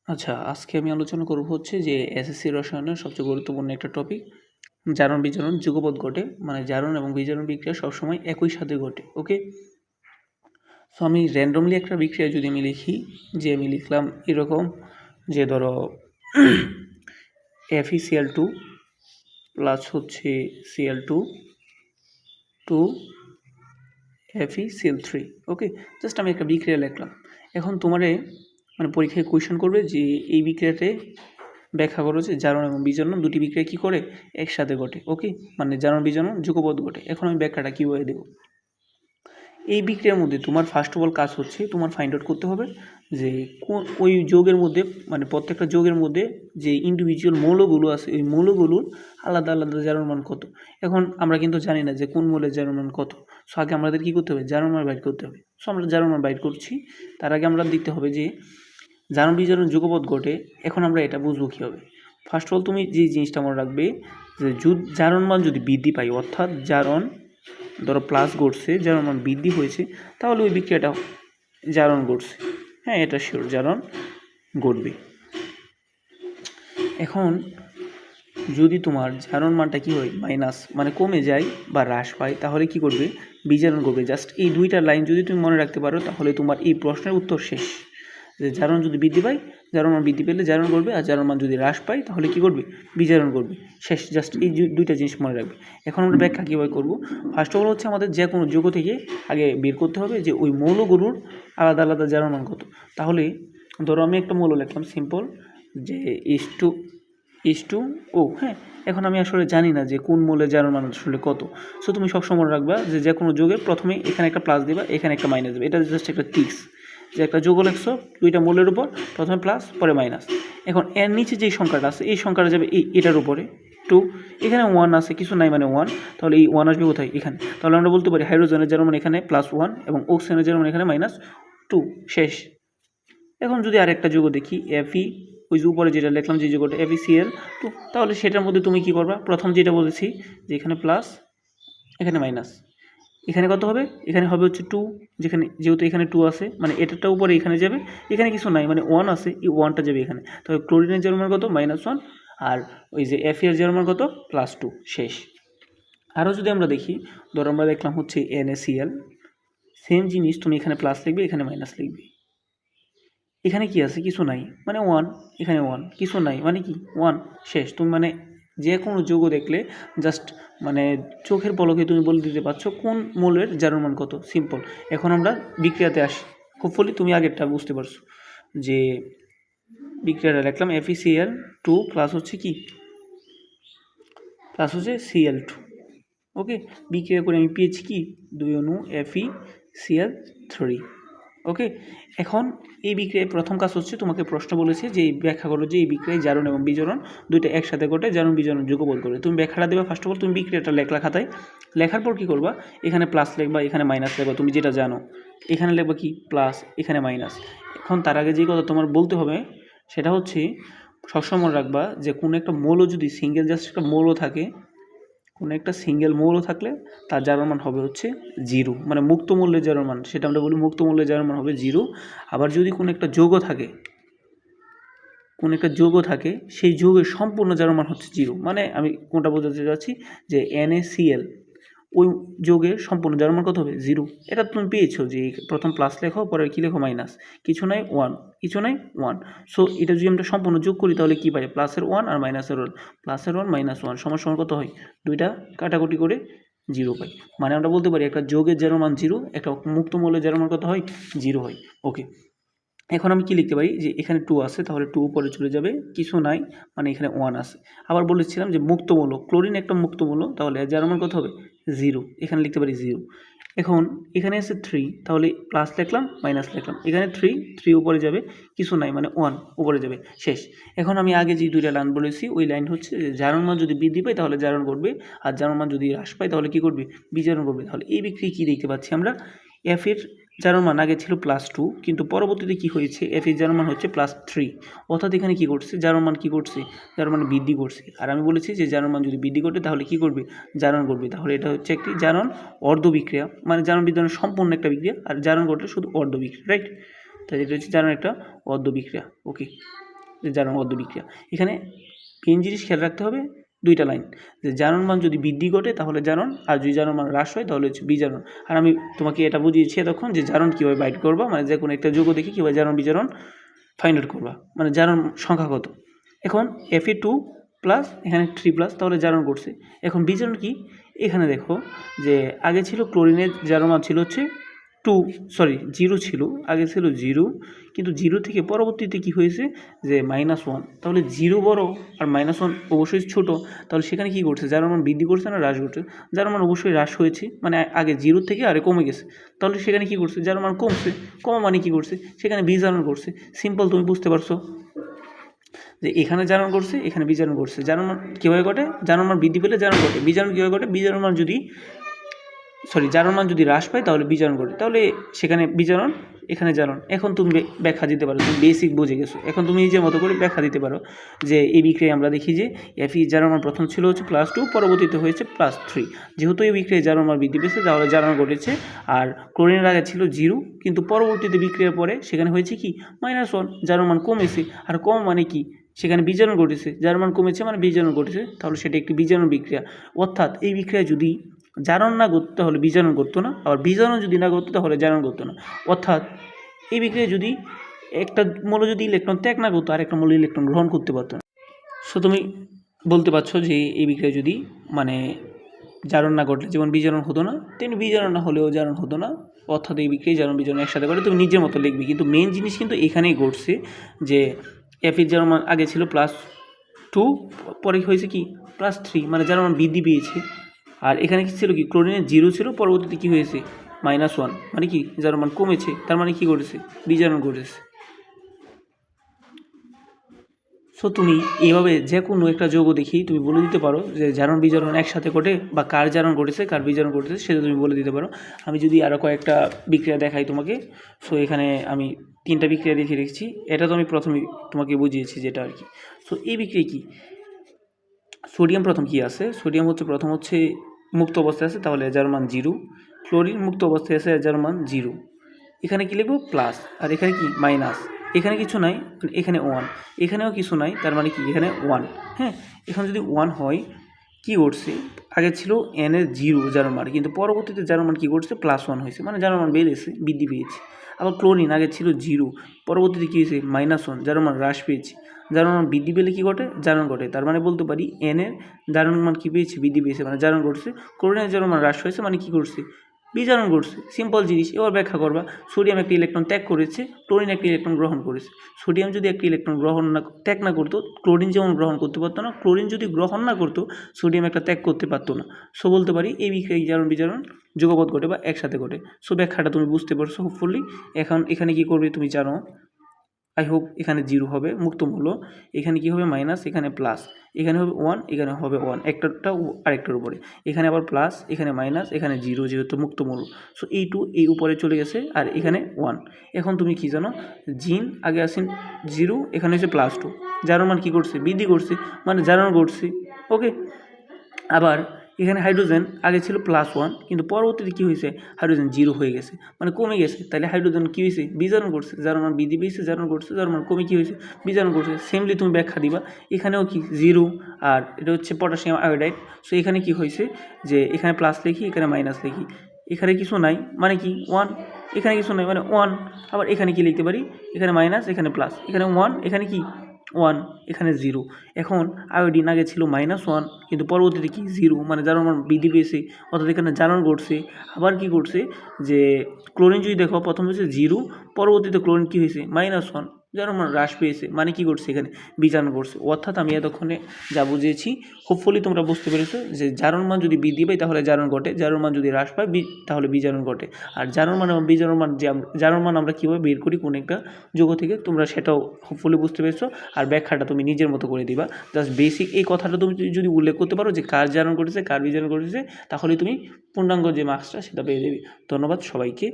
আচ্ছা, আজকে আমি আলোচনা করব হচ্ছে যে এসএসসি রসায়নের সবচেয়ে গুরুত্বপূর্ণ একটা টপিক জারণ বিজারণ যুগপৎ ঘটে, মানে জারণ এবং বিজারণ বিক্রিয়া সবসময় একই সাথে ঘটে। ওকে, সো আমি র্যান্ডমলি একটা বিক্রিয়া যদি আমি লিখি, যে আমি লিখলাম এরকম যে ধরো FeCl2 প্লাস হচ্ছে Cl2 টু FeCl3। ওকে, জাস্ট আমি একটা বিক্রিয়া লিখলাম। এখন তোমারে মানে পরীক্ষায় কোয়েশ্চেন করবে যে এই বিক্রিয়াতে ব্যাখ্যা করো যে জারণ এবং বিজারণ দুটি বিক্রিয়া কী করে একসাথে ঘটে। ওকে, মানে জারণ বিজারণ যুগপৎ ঘটে। এখন আমি ব্যাখ্যাটা কীভাবে দেবো? এই বিক্রিয়ার মধ্যে তোমার ফার্স্ট অফ অল কাজ হচ্ছে তোমার ফাইন্ড আউট করতে হবে যে ওই যৌগের মধ্যে, মানে প্রত্যেকটা যৌগের মধ্যে যে ইন্ডিভিজুয়াল মৌলগুলো আছে ওই মৌলগুলোর আলাদা আলাদা জারণ মান কত। এখন আমরা কিন্তু জানি না যে কোন মৌলের জারণ মান কত। সো আগে আমাদের কী করতে হবে? জারণ মান বাইর করতে হবে। সো আমরা জারণ মান বাইর করছি। তার আগে আমরা দেখতে হবে যে জারণ বিজারণ যুগপৎ ঘটে। এখন আমরা এটা বুঝবো কীভাবে? ফার্স্ট অফ অল তুমি যে জিনিসটা মনে রাখবে যে জারণ মান যদি বৃদ্ধি পায়, অর্থাৎ জারণ ধরো প্লাস ঘটছে, জারণ মান বৃদ্ধি হয়েছে, তাহলে ওই বিক্রিয়াটা জারণ ঘটছে। হ্যাঁ, এটা শিওর জারণ ঘটবে। এখন যদি তোমার জারণ মানটা কী হয়, মাইনাস মানে কমে যায় বা হ্রাস পায়, তাহলে কি করবে? বিজারণ করবে। জাস্ট এই দুইটা লাইন যদি তুমি মনে রাখতে পারো তাহলে তোমার এই প্রশ্নের উত্তর শেষ। যে জারণ যদি বৃদ্ধি পায়, জারণ মান বৃদ্ধি পেলে জারণ করবে, আর জারণ মান যদি হ্রাস পায় তাহলে কি করবে? বিজারণ করবে। শেষ, জাস্ট এই দুইটা জিনিস মনে রাখবে। এখন আমরা ব্যাখ্যা কীভাবে করব? ফার্স্ট অফ অল হচ্ছে আমাদের যে কোনো যৌগ থেকে আগে বের করতে হবে যে ওই মৌলগুলোর আলাদা আলাদা জারণ মান কত। তাহলে ধরো আমি একটা মৌল লিখলাম সিম্পল যে H2O। হ্যাঁ, এখন আমি আসলে জানি না যে কোন মৌলের জারণ মান আসলে কত। সো তুমি সবসময় মনে রাখবা যে কোনো যৌগের প্রথমে এখানে একটা প্লাস দেবা, এখানে একটা মাইনাস দেবে। এটা জাস্ট একটা ট্রিক্স যে একটা যৌগ লিখছো দুইটা মৌলের উপর, প্রথমে প্লাস পরে মাইনাস। এখন এর নিচে যেই সংখ্যাটা আছে এই সংখ্যাটা যাবে এটার উপরে 2। এখানে 1 আছে, কিছু নাই মানে 1, তাহলে এই 1 আসবে কোথায়? এখানে। তাহলে আমরা বলতে পারি হাইড্রোজেনের জারণ মান এখানে +1 এবং অক্সিজেনের জারণ মান এখানে -2। শেষ। এখন যদি আরেকটা যৌগ দেখি Fe, ওই যে উপরে যেটা লিখলাম যে যৌগটা FeCl2, তাহলে সেটার মধ্যে তুমি কি করবা? প্রথম যেটা বলেছি যে এখানে প্লাস এখানে মাইনাস, এখানে কত হবে? এখানে হবে হচ্ছে 2, যেহেতু এখানে 2 আছে মানে এটারটা উপরে এখানে যাবে, এখানে কিছু নাই মানে 1 আছে, এই 1টা যাবে এখানে। তবে ক্লোরিনের জারণ মান কত? -1, আর ওই যে Fe এর জারণ মান কত? +2। শেষ। আরও যদি আমরা দেখি, ধরো আমরা দেখলাম হচ্ছে NaCl, সেম জিনিস তুমি এখানে প্লাস লিখবে, এখানে মাইনাস লিখবে। এখানে কি আছে? কিছু নাই মানে 1, এখানে 1, কিছু নাই মানে কি 1। শেষ। তুমি মানে যে কোনো যৌগ দেখলে জাস্ট মানে চোখের পলকে তুমি বলে দিতে পারছো কোন মৌলের জারণ মান কত। সিম্পল। এখন আমরা বিক্রিয়াতে আসি। হোপফুলি তুমি আগেরটা বুঝতে পারছো যে বিক্রিয়াটা লিখলাম FeCl2 প্লাস হচ্ছে কি, প্লাস হচ্ছে Cl2। ওকে, বিক্রিয়া করে আমি পেয়েছি কি 2 অণু FeCl3। ওকে, এখন এই বিক্রিয়ায় প্রথম কাজ হচ্ছে তোমাকে প্রশ্ন বলেছে যে ব্যাখ্যা করো যে এই বিক্রিয়ায় জারণ এবং বিজারণ দুইটা একসাথে ঘটে, জারণ বিজারণ যুগপৎ করে। তুমি ব্যাখ্যাটা দেবে ফার্স্ট অফ অল, তুমি বিক্রিয়াটা লেখলা খাতায়, লেখার পর কী করবা? এখানে প্লাস লিখবা, এখানে মাইনাস লিখবা, তুমি যেটা জানো। এখানে লিখবা কি প্লাস, এখানে মাইনাস। এখন তার আগে যে কথা তোমার বলতে হবে সেটা হচ্ছে সবসময় মনে রাখবা যে কোনো একটা মৌল যদি সিঙ্গেল জাস্ট একটা মৌল থাকে, কোনো একটা সিঙ্গেল মৌল থাকলে তার জারণ মান হবে হচ্ছে 0, মানে মুক্ত মূল্যের জারণ মান, সেটা আমরা বলি মুক্ত মূল্যের জারণ মান হবে 0। আবার যদি কোনো একটা যৌগ থাকে, সেই যৌগের সম্পূর্ণ জারণ মান হচ্ছে 0। মানে আমি কোনটা বোঝাতে চাচ্ছি যে NaCl, ওই যৌগের সম্পূর্ণ জারণ মান কত হবে? 0। এটা তুমি পেয়েছো যে প্রথম প্লাস লেখো, পরে কি লেখো? মাইনাস। কিছু নাই 1, কিছু নাই 1। সো এটা যদি আমরা সম্পূর্ণ যোগ করি তাহলে কি পাই? +1 আর -1, +1 -1 সমান কত হয়? দুইটা কাটাকুটি করে 0 পাই। মানে আমরা বলতে পারি একটা যৌগের জারণ মান 0, একটা মুক্ত মৌলের জারণ মান কত হয়? 0 হয়। ওকে, এখন আমি কি লিখতে পারি যে এখানে 2 আছে, তাহলে 2 উপরে চলে যাবে, কিছু নাই মানে এখানে 1 আছে। আবার বলেছিলাম যে মুক্ত মৌল, ক্লোরিন একটা মুক্ত মৌল, তাহলে এর জারণ মান কত হবে? 0। এখানে লিখতে পারি 0। এখন এখানে আছে 3, তাহলে প্লাস লিখলাম, মাইনাস লিখলাম। এখানে 3 উপরে যাবে, কিছু নাই মানে 1 উপরে যাবে। শেষ। এখন আমি আগে যে দুইটা লাইন বলেছি ওই লাইন হচ্ছে যে জারণ মান যদি বৃদ্ধি পায় তাহলে জারণ করবে, আর জারণ মান যদি হ্রাস পায় তাহলে কি করবে? বিজারণ করবে। তাহলে এই বিক্রিয়া কী দেখতে পাচ্ছি আমরা? F এর জারণ মান আগে ছিল +2, কিন্তু পরবর্তীতে কি হয়েছে? F এর জারণ মান হচ্ছে +3। অর্থাৎ এখানে কি করছে? জারণ মান কি করছে? জারণ মান বৃদ্ধি করছে। আর আমি বলেছি যে জারণ মান যদি বৃদ্ধি ঘটে তাহলে কি করবে? জারণ করবে। তাহলে এটা হচ্ছে একটি জারণ অর্ধ বিক্রিয়া, মানে জারণ বিজারণ সম্পূর্ণ একটা বিক্রিয়া, আর জারণ ঘটলে শুধু অর্ধ বিক্রিয়া, রাইট? তাই এটা হচ্ছে জারণ একটা অর্ধ বিক্রিয়া। ওকে, যে জারণ বদ্ধ বিক্রিয়া। এখানে মেন জিনিস খেয়াল রাখতে হবে দুইটা লাইন, যে জারণ মান যদি বৃদ্ধি ঘটে তাহলে জারণ, আর যদি জারণ মান হ্রাস হয় তাহলে হচ্ছে বিজারণ। আর আমি তোমাকে এটা বুঝিয়েছি তখন যে জারণ কীভাবে বাইট করবা, মানে যে কোনো একটা যৌগ দেখে কীভাবে জারণ বিজারণ ফাইন্ড আউট করবা, মানে জারণ সংখ্যা কত। এখন Fe2 প্লাস এখানে 3 প্লাস, তাহলে জারণ করছে। এখন বিজারণ কি, এখানে দেখো যে আগে ছিল ক্লোরিনের জারণ মান ছিল হচ্ছে 0 ছিল, আগে ছিল 0, কিন্তু 0 থেকে পরবর্তীতে কি হয়েছে যে -1, তাহলে 0 বড় আর -1 অবশ্যই ছোট, তাহলে সেখানে কি করছে, জারণ মান বৃদ্ধি করছে না হ্রাস করছে, জারণ মান অবশ্যই হ্রাস হয়েছে, মানে আগে 0 থেকে আরে কমে গেছে, তাহলে সেখানে কি করছে, জারণ মান কমছে, কম মানে কি করছে, সেখানে বিজারণ করছে। সিম্পল, তুমি বুঝতে পারছো যে এখানে জারণ করছে, এখানে বিজারণ করছে। জারণ মান কীভাবে ঘটে, জারণ মান বৃদ্ধি পেলে জারণ ঘটে। বিজারণ কীভাবে ঘটে, জারণ মান যদি হ্রাস পায় তাহলে বিজারণ ঘটে, তাহলে সেখানে বিজারণ, এখানে জারণ। এখন তুমি ব্যাখ্যা দিতে পারো, তুমি বেসিক বুঝে গেছো, এখন তুমি নিজের মতো করে ব্যাখ্যা দিতে পারো যে এই বিক্রিয়ায় আমরা দেখি যে Fe জারণ মান প্রথম ছিল হচ্ছে +2, পরবর্তীতে হয়েছে +3। যেহেতু এই বিক্রিয়ায় জারণ মান বৃদ্ধি পেয়েছে তাহলে জারণ ঘটেছে। আর ক্লোরিনের আগে ছিল 0, কিন্তু পরবর্তীতে বিক্রিয়ার পরে সেখানে হয়েছে কি -1, জারণ মান কমেছে। আর কম মানে কি, সেখানে বিজারণ ঘটেছে, জারণ মান কমেছে মানে বিজারণ ঘটেছে, তাহলে সেটা একটি বিজারণ বিক্রিয়া। অর্থাৎ এই বিক্রিয়ায় যদি জারণ না করতে তাহলে বিজারণ করতো না, আবার বিজারণ যদি না করতো তাহলে জারণ করতো না। অর্থাৎ এই বিক্রিয়ায় যদি একটা মৌল যদি ইলেকট্রন ত্যাগ না করতো আর একটা মৌল ইলেকট্রন গ্রহণ করতে পারতো না। সো তুমি বলতে পারছো যে এই বিক্রিয়া যদি মানে জারণ না ঘটলে যেমন বিজারণ হতো না, তেমনি বিজারণ না হলেও জারণ হতো না। অর্থাৎ এই বিক্রিয়া জারণ বিজারণ একসাথে করে তুমি নিজের মতো লিখবে, কিন্তু মেন জিনিস কিন্তু এখানেই ঘটছে যে Fe জারণ মান আগে ছিল +2, পরে হয়েছে কি +3, মানে জারণ মান বৃদ্ধি পেয়েছে। আর এখানে কি ছিল, কি ক্লোরিনের 0 ছিল, পরবর্তীতে কি হয়েছে -1, মানে কি জারণ মান কমেছে, তার মানে কি ঘটেছে, বিজারণ ঘটেছে। সো তুমি এইভাবে যে কোনো একটা যৌগ দেখি তুমি বলে দিতে পারো যে জারণ বিজারণ একসাথে ঘটে, বা কার জারণ ঘটেছে কার বিজারণ ঘটেছে সেটা তুমি বলে দিতে পারো। আমি যদি আরও কয়েকটা বিক্রিয়া দেখাই তোমাকে, সো এখানে আমি 3টা বিক্রিয়া দেখে রেখেছি, এটা তো আমি প্রথমে তোমাকে বুঝিয়েছি যেটা আর কি। সো এই বিক্রিয়া কি, সোডিয়াম প্রথম কি আছে, সোডিয়াম প্রথম হচ্ছে মুক্ত অবস্থায় আছে, তাহলে জারণ মান 0। ক্লোরিন মুক্ত অবস্থায় আছে, জারণ মান 0। এখানে কি লিখবো প্লাস, আর এখানে কি মাইনাস। এখানে কিছু নাই, এখানে 1, এখানেও কিছু নাই, তার মানে কি এখানে 1। হ্যাঁ, এখানে যদি 1 হয় কি ঘটছে, আগে ছিল n এর 0 জারণ মান, কিন্তু পরবর্তীতে জারণ মান কি ঘটছে +1 হয়েছে, মানে জারণ মান বেড়েছে, বৃদ্ধি পেয়েছে। আবার ক্লোরিন আগে ছিল 0, পরবর্তীতে কী হয়েছে -1, জারণ মান হ্রাস পেয়েছে। জারণ মান বৃদ্ধি পেলে কী ঘটে, জারণ ঘটে। তার মানে বলতে পারি n এর জারণ মান কী পেয়েছে, বৃদ্ধি পেয়েছে, মানে জারণ ঘটছে। ক্লোরিনের জারণ মান হ্রাস হয়েছে, মানে কী করছে, বিজারণ ঘটছে। সিম্পল জিনিস। এবার ব্যাখ্যা করবা, সোডিয়াম একটি ইলেকট্রন ত্যাগ করেছে, ক্লোরিন একটি ইলেকট্রন গ্রহণ করেছে। সোডিয়াম যদি একটি ইলেকট্রন ত্যাগ না করতো, ক্লোরিন যেমন গ্রহণ করতে পারতো না, ক্লোরিন যদি গ্রহণ না করতো সোডিয়াম একটা ত্যাগ করতে পারতো না। সো বলতে পারি এই বিক্রিয়া জারণ বিজারণ যুগপৎ ঘটে বা একসাথে ঘটে। সো ব্যাখ্যাটা তুমি বুঝতে পারছো হোপফুলি। এখন এখানে কি করবে তুমি জানো, আই হোপ এখানে 0 হবে মুক্ত মূল্য, এখানে কি হবে মাইনাস, এখানে প্লাস, এখানে হবে 1, এখানে হবে 1, একটা আরেকটার উপরে, এখানে আবার প্লাস, এখানে মাইনাস, এখানে 0 যেহেতু মুক্ত মূল্য। সো এই 2 এই উপরে চলে গেছে, আর এখানে 1। এখন তুমি কি জানো, জিন আগে আসেন 0, এখানে হচ্ছে +2, জারণ মান কী করছে, বৃদ্ধি করছে, মানে জারণ ঘটছে। ওকে, আবার এখানে হাইড্রোজেন আগে ছিল +1, কিন্তু পরবর্তীতে কী হয়েছে, হাইড্রোজেন 0 হয়ে গেছে, মানে কমে গেছে। তাহলে হাইড্রোজেন কী হয়েছে, বিজারণ করছে, জারণ মান বৃদ্ধি পেয়েছে, জারণ করছে, জারণ মান কমে কী হয়েছে, বিজারণ করছে। সেমলি তুমি ব্যাখ্যা দিবা, এখানেও কি 0, আর এটা হচ্ছে পটাশিয়াম আয়োডাইড। সো এখানে কি হয়েছে যে এখানে প্লাস লিখি, এখানে মাইনাস লিখি, এখানে কিছু নাই মানে কি 1, এখানে কিছু নাই মানে 1। আবার এখানে কি লিখতে পারি, এখানে মাইনাস, এখানে প্লাস, এখানে 1, এখানে কি 1, এখানে 0। এখন আয়োডিন আগে ছিল -1, কিন্তু পরবর্তীতে কি 0, মানে জারণ মান বৃদ্ধি পেয়েছে, অর্থাৎ এখানে জারণ ঘটছে। আবার কি ঘটছে যে ক্লোরিন যদি দেখো প্রথম হচ্ছে 0, পরবর্তীতে ক্লোরিন কী হয়েছে -1, জারণ মান হ্রাস পেয়েছে, মানে কি করছে, এখানে বিজারণ করছে। অর্থাৎ আমি এতক্ষণে যা বুঝিয়েছি হোপফুলি তোমরা বুঝতে পেরেছো যে জারণ মান যদি বৃদ্ধি পায় তাহলে জারণ ঘটে, জারণ মান যদি হ্রাস পায় তাহলে বিজারণ ঘটে। আর জারণ মান এবং বিজারণ মান জারণ মান আমরা কীভাবে বের করি কোন একটা যৌগ থেকে, তোমরা সেটাও হোপফুলি বুঝতে পেরেছো। আর ব্যাখ্যাটা তুমি নিজের মতো করে দিবা, জাস্ট বেসিক এই কথাটা তুমি যদি উল্লেখ করতে পারো যে কার জারণ ঘটেছে কার বিজারণ ঘটেছে, তাহলে তুমি পূর্ণাঙ্গ যে মার্কসটা সেটা পেয়ে যাবে। ধন্যবাদ সবাইকে।